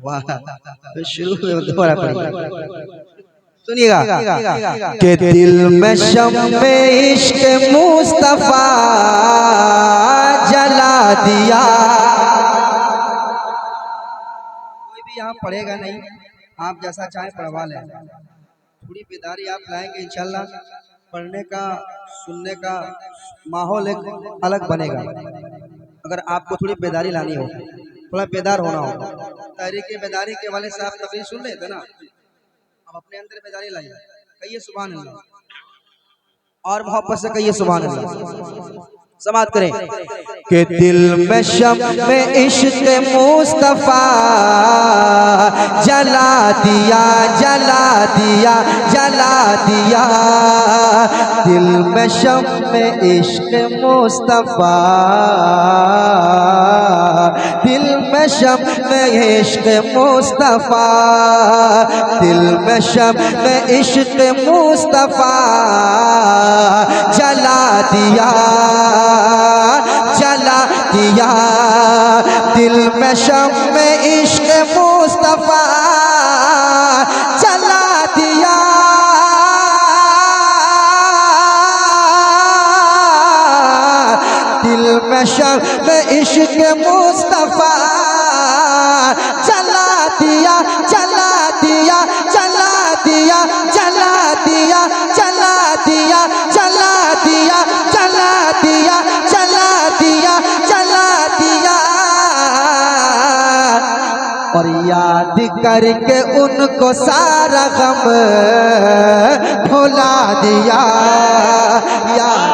वाह, तो शुरू में दोबारा पढ़िए, सुनिएगा कि दिल में शम्मे इश्क मुस्तफा जला दिया। कोई भी यहाँ पढ़ेगा नहीं, आप जैसा चाहे पढ़वा लें, थोड़ी बेदारी आप लाएंगे इंशाल्लाह, पढ़ने का सुनने का माहौल एक अलग बनेगा। अगर आपको थोड़ी बेदारी लानी हो, थोड़ा बेदार होना हो, तहरीक बेदारी के वाले से आप तकरीर सुन लेते ना, अब अपने अंदर बेदारी लाइए, कहिए सुभान अल्लाह और मोहब्बत से कहिए सुभान अल्लाह, समाअत करें कि दिल में शम्मे इश्क मुस्तफा जला दिया, जला दिया, जला दिया। दिल में शम्मे इश्क मुस्तफा, दिल में शम्मे इश्क मुस्तफा, दिल में शम्मे इश्क मुस्तफा जला दिया, जला दिया। दिल में शम्मे इश्क मुस्तफा जला दिया, दिल में शम्मे इश्क मुस्तफा जला दिया, जला दिया, जला दिया, जला दिया, जला दिया, जला दिया, जला दिया, जला दिया, जला दिया। और याद करके उनको सारा गम भुला दिया, याद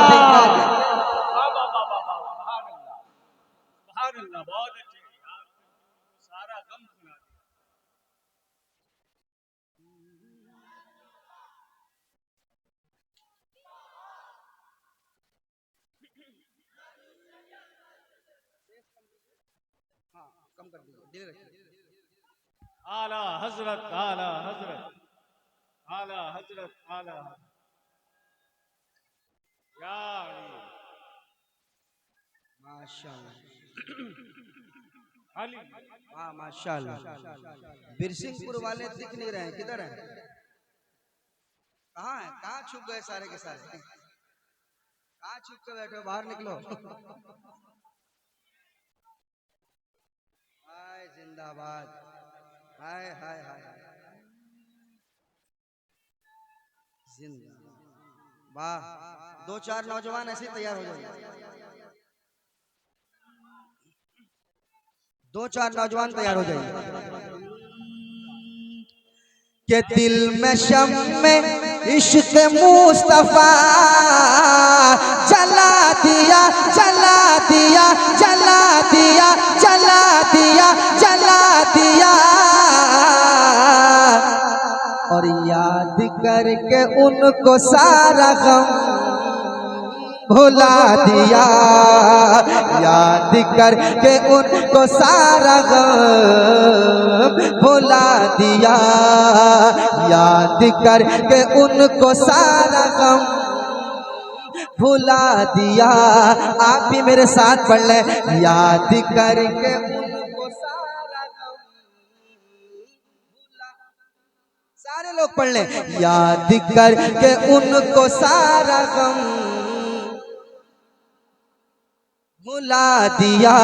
कम कर दीजिए, आला हजरत, आला हजरत, आला हजरत, आला या माशाअल्लाह, वाह माशाअल्लाह। बिरसिंहपुर वाले दिख नहीं रहे हैं, किधर हैं? कहाँ है? कहाँ छुप गए सारे के सारे? कहाँ छुप के बैठे? बाहर निकलो। हाय जिंदाबाद, हाय हाय हाय जिंदाबाद, वाह। दो चार नौजवान ऐसे तैयार हो जाएंगे, दो चार नौजवान तैयार हो जाएंगे कि दिल में शम्मे इश्क मुस्तफा जला दिया, जला दिया, जला दिया, जला दिया, जला दिया। और याद करके उनको सारा गम भुला दिया, याद करके उनको सारा गम भुला दिया, याद करके उनको सारा गम भुला दिया। आप भी मेरे साथ पढ़ लें, याद करके उनको सारा गम भुला, सारे लोग पढ़ लें, याद करके उनको सारा गम भुला दिया,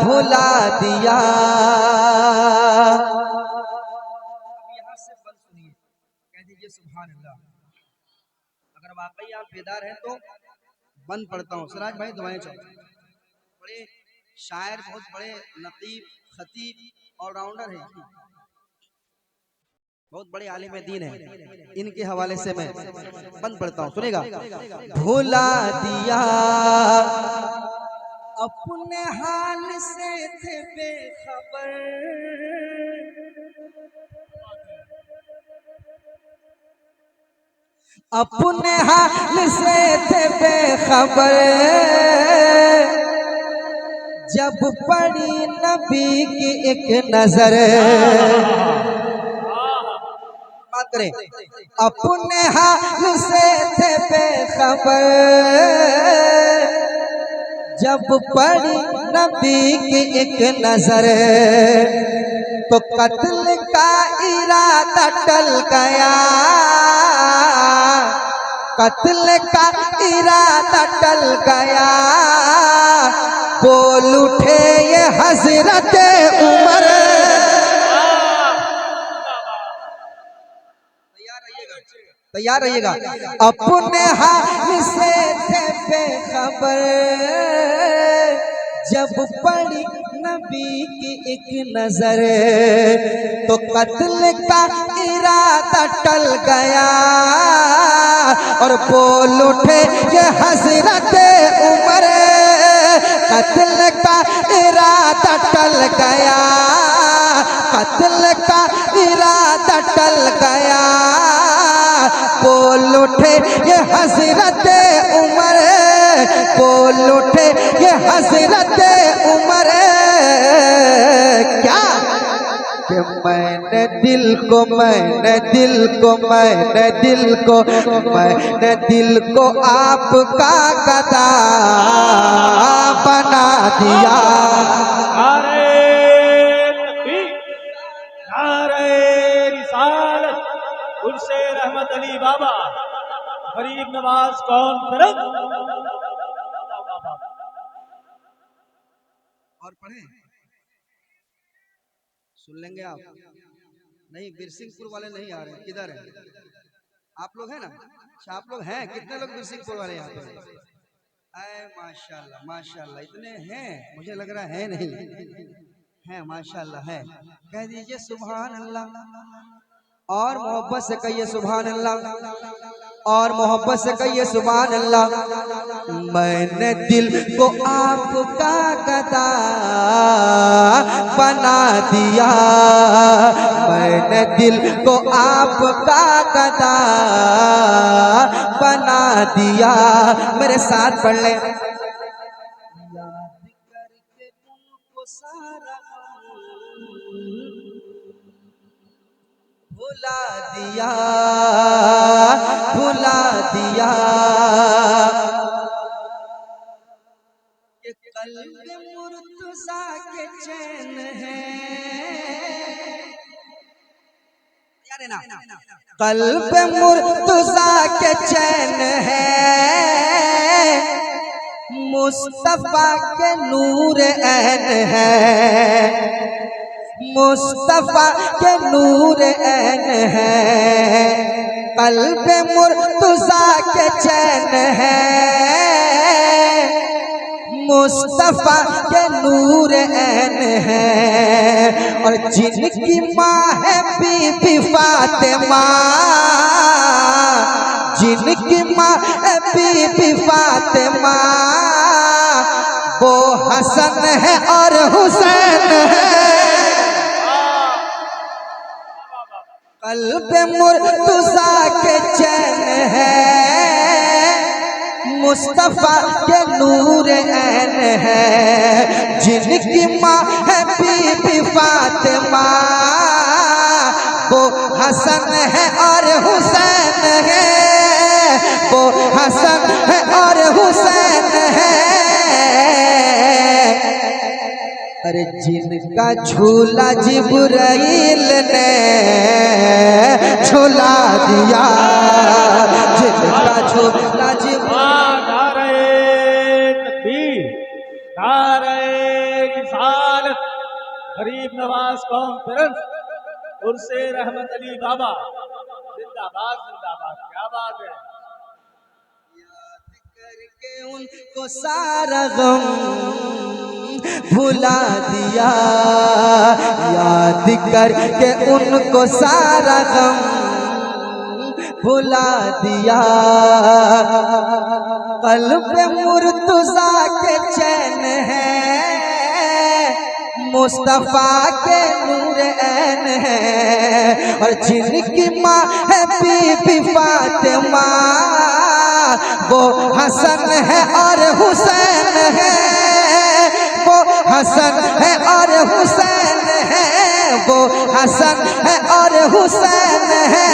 भुला दिया। यहाँ से बंद सुनिए, कह दीजिए सुभान अल्लाह। अगर वाकई आप बेदार हैं तो बंद पढ़ता हूँ। सिराज भाई दुआएं चाहो, बड़े शायर, बहुत बड़े नकीब, खतीब और राउंडर हैं, बहुत बड़े आलिम दीन है, इनके हवाले से मैं बंद पढ़ता हूँ, सुनेगा। भुला दिया अपने हाल से थे बेखबर, अपने हाल से थे बेखबर, जब पड़ी नबी की एक नजर, करें अपने हाल से थे बेखबर, जब पड़ी नबी की एक नजर तो कत्ल का इरादा टल गया, कत्ल का इरादा टल गया। बोल उठे ये हजरत उमर। तैयार रहिएगा। अपने हाल से थे बेखबर जब पड़ी नबी की एक नजर तो कत्ल का इरादा टल गया और बोल उठे ये हजरत उमर। कत्ल का इरादा टल गया, कत्ल का इरादा टल गया। बोल उठे ये हजरत उमर, बोल उठे ये हजरत उमर। क्या कि मैंने दिल को, मैंने दिल को, मैंने दिल को, मैंने दिल को आपका गदा बना दिया। नारे तकबीर, नारे रिसालत, उर्से रहमत अली बाबा, गरीब नवाज कॉन्फ्रेंस। और पढ़े सुन लेंगे आप? नहीं, बिरसिंहपुर वाले नहीं आ रहे, किधर है? आप लोग हैं ना? अच्छा, आप लोग हैं? कितने लोग बिरसिंहपुर वाले यहाँ पे? आए माशाल्लाह, माशाल्लाह, इतने हैं, मुझे लग रहा है नहीं है। माशाल्लाह है। कह दीजिए सुभान अल्लाह और मोहब्बत से कहिए सुभान अल्लाह और मोहब्बत से कहिए सुभान अल्लाह। मैंने दिल को आपका गदा बना दिया, मैंने दिल को आपका गदा बना दिया। मेरे साथ पढ़ ले। याद करके तुमको सारा भुला दिया, भुला दिया। ये कल्ब मुर्तज़ा के चैन है, याद है ना? कल्ब मुर्तज़ा के चैन है, मुस्तफा के नूर ऐन है, मुस्तफा के नूर ऐन है। कल्ब मुर्तज़ा के चैन है, मुस्तफा के नूर ऐन है। और जिनकी माँ है बीबी फातिमा, जिनकी माँ है बीबी फातिमा, वो हसन है और हुसैन है। कल्ब मुर्तज़ा के चैन है, मुस्तफा के नूर ऐन है। जिनकी माँ है बीबी फातिमा, वो हसन है और हुसैन है, वो हसन है और हुसैन है। अरे जिनका झूला जिब्राइल ने झूला दिया, जिनका झूला जिब्राइल। नारे तकबीर, नारे रिसालत, गरीब नवाज कॉन्फ्रेंस, उर्से रहमत अली बाबा, जिंदाबाद जिंदाबाद। क्या बात है। याद करके उनको सारा गम भुला दिया, याद करके उनको सारा गम भुला दिया। कल्ब मुर्तज़ा के चैन है, मुस्तफा के नूर ऐन है। और जिनकी माँ है बीबी फातिमा, वो हसन है और हुसैन है, हसन है और हुसैन है, वो हसन है और हुसैन है।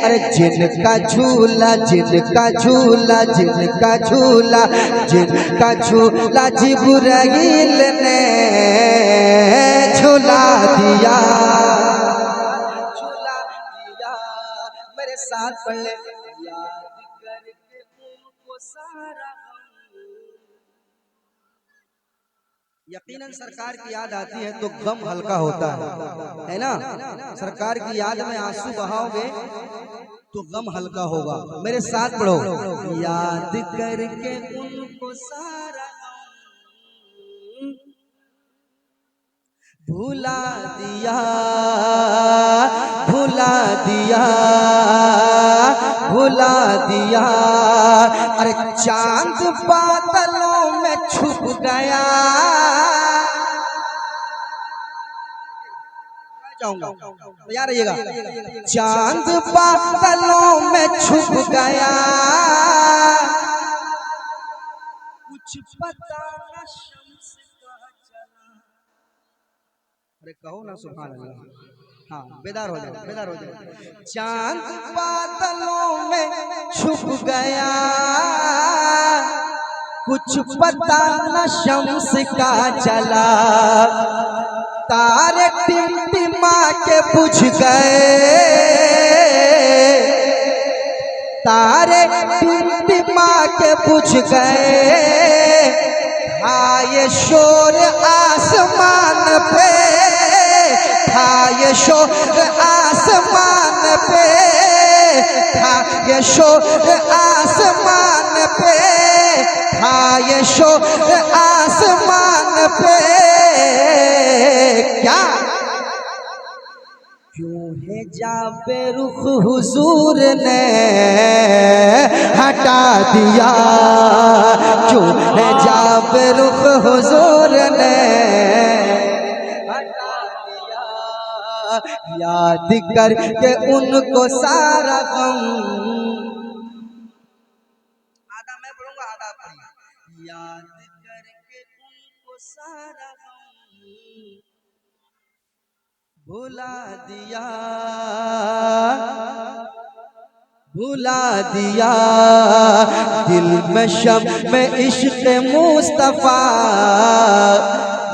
अरे जिनका झूला जिनका झूला जिनका झूला जिनका झूला जिब्राइल ने झूला दिया, झूला दिया। मेरे साथ पढ़ ले, याद करके उनको सारा यकीनन सरकार की याद आती है तो गम हल्का होता है ना। सरकार की याद में आंसू बहाओगे तो गम हल्का होगा। मेरे साथ पढ़ो, याद करके उनको सारा गम भुला दिया, भुला दिया, भुला दिया। अरे चांद बादलों में छुप गया, याद रहिएगा, चांद बादलों में छुप गया, कुछ पता न शम्स का चला। अरे कहो ना सुभान अल्लाह। हाँ, बेदार हो जाओ, बेदार हो जाओ। चांद बादलों में छुप गया, कुछ पता न शम्स का चला। तारे टिमटिमा के बुझ गए, तारे टिमटिमा के बुझ गए। हाँ ये शोर आसमान पे, हाँ ये शोर आसमान पे, हाँ ये शोर आसमान पे, हाँ ये शोर आसमान पे। क्या क्यों है जाबे रुख हुजूर ने हटा दिया, क्यों है जाबे रुख हुजूर ने हटा दिया। याद करके उनको सारा गम, आधा मैं पढ़ूंगा आधा आप पढ़िए। याद करके उनको सारा गम भुला दिया, भुला दिया। दिल में शम में इश्क मुस्तफा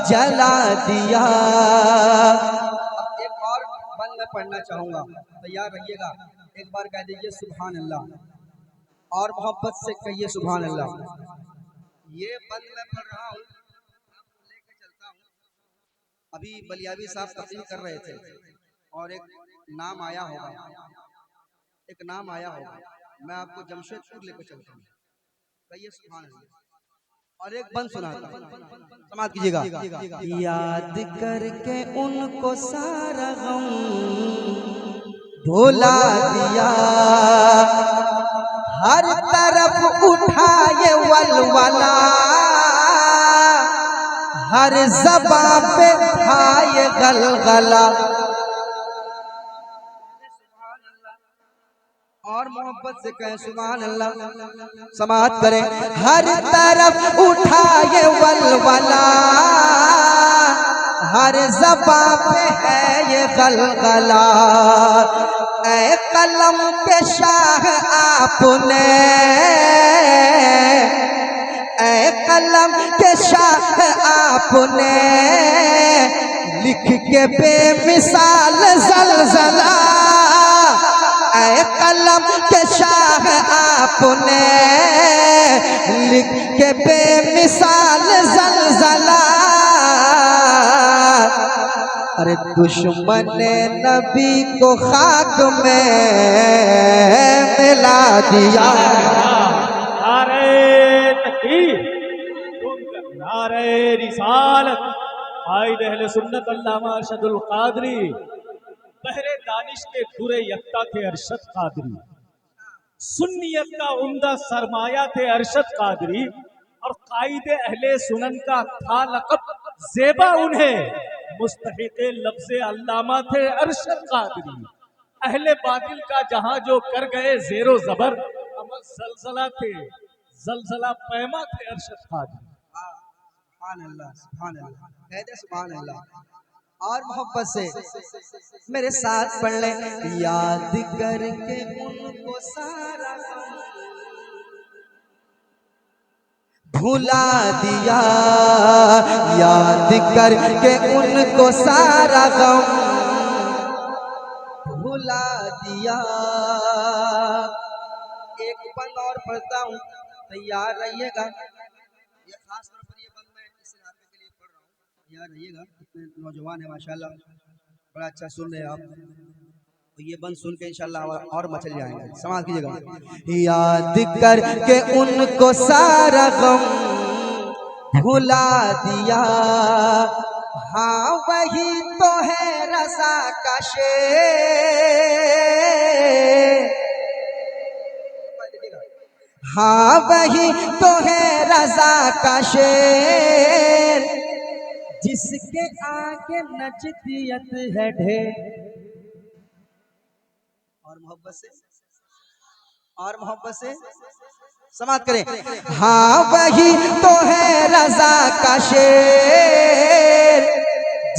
जला दिया। एक और बंद में पढ़ना चाहूंगा, तैयार रहिएगा। एक बार कह दीजिए सुभान अल्लाह और मोहब्बत से कहिए सुभान अल्लाह। ये बंद में पढ़ रहा हूँ, लेके चलता हूँ। अभी बलियावी साहब तकरीर कर रहे थे और एक नाम आया होगा, एक नाम आया होगा। मैं आपको जमशेदपुर लेकर चलता हूँ, कहिए सुभान अल्लाह। और एक बंद सुनाता हूँ, समाप्त कीजिएगा। याद करके उनको सारा गम भुला दिया, हर तरफ उठाए वलवला, हर ज़बां पे खाए गलगला। और मोहब्बत से कहें सुभान अल्लाह, समाअत करें। हर तरफ उठाए वलवला, हर ज़बां पे है ये गलगला। ऐ कलम के शाह आपने, ऐ कलम के शाह आपने लिख के बेमिसाल ज़लज़ला। ऐ कलम के शाह आपने लिख के बेमिसाल ज़लज़ला। अरे दुश्मन नबी को खाक में मिला दिया। नारे तकबीर, नारे रिसालत। कायद अहले सुन्नत अल्लामा अरशदुल कादरी, बहरे दानिश के दुरे यक्ता थे अरशद कादरी, सुन्नियत का उम्दा सरमाया थे अरशद कादरी, और कायदे अहले सुनन का था लक़ब ज़ेबा उन्हें मुस्तहिक़े लफ्ज़े अल्लामा थे अरशद कादरी। अहले बातिल का जहां जो कर गए ज़ेरो ज़बर, अमल ज़लज़ला थे, ज़लज़ला पैमा थे अरशद कादरी। सुभान अल्लाह, सुभान अल्लाह, कह दे सुभान अल्लाह। और मोहब्बत से मेरे साथ पढ़ ले। याद करके उनको सारा भुला दिया, याद करके उनको सारा गम भुला दिया। एक बंद और पढ़ता हूँ, तैयार रहिएगा। ये खास तौर पर ये बंद मैं इस इलाके के लिए पढ़ रहा हूँ, तैयार रहिएगा। इतने नौजवान है माशाल्लाह, बड़ा अच्छा सुन रहे हैं आप। तो ये बंद सुन के इंशाल्लाह और मचल जाएंगे। समाज कीजिएगा। याद करके उनको सारा गम भुला दिया, हाँ वही तो है रज़ा का शेर, हाँ वही तो है रज़ा का शेर, जिसके आगे नजदियत है ढेर। और मोहब्बत से, और मोहब्बत से समाप्त करें। हाँ वही तो है रज़ा का शेर,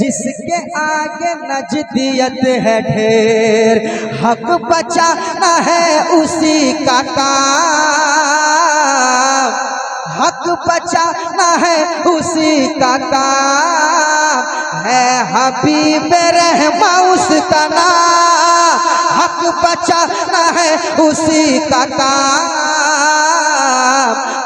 जिसके आगे नजदियत है ढेर। हक बचाना है उसी का काम, हक बचाना है उसी का काम, है हबीब रहमा उसका नाम। हक बचाना है उसी का काम,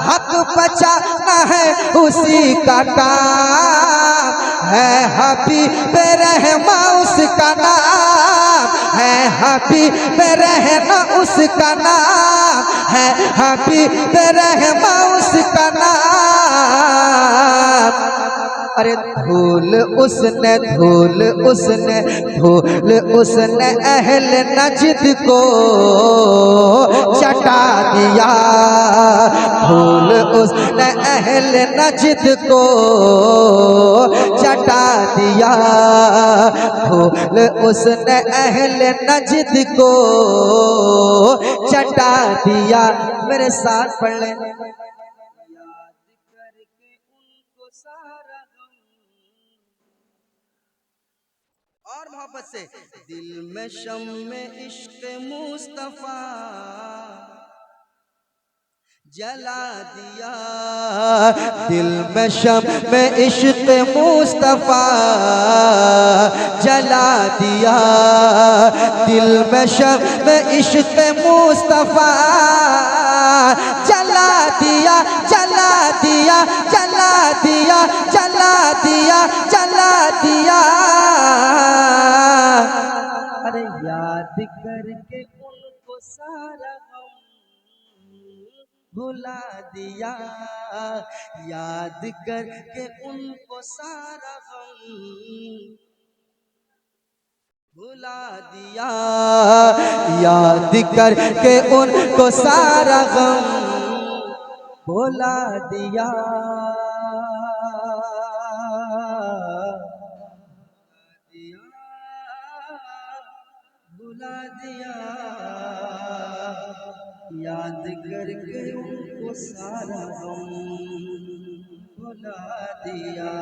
हक बचाना है उसी का काम, है हबीब रहमा उसका नाम, है हबीब रहमा उसका नाम, है हबीब रहमा उसका नाम। अरे धूल उसने धूल उसने धूल उसने अहल नजद को चटा दिया, धूल उसने अहल नजद को चटा दिया, धूल उसने अहल नजद को चटा दिया। मेरे साथ पढ़ ले। और मोहब्बत से दिल में शम्मे इश्क मुस्तफा जला दिया, दिल में शम्मे इश्क मुस्तफा जला दिया, दिल में शम्मे इश्क मुस्तफा जला दिया, जला दिया, जला दिया, जला दिया, जला दिया। अरे याद करके उनको सारा भुला दिया, याद करके उनको सारा गम भुला दिया, याद करके उनको सारा गम भुला दिया। भुला दिया, याद करके उनको सारा गम भुला दिया।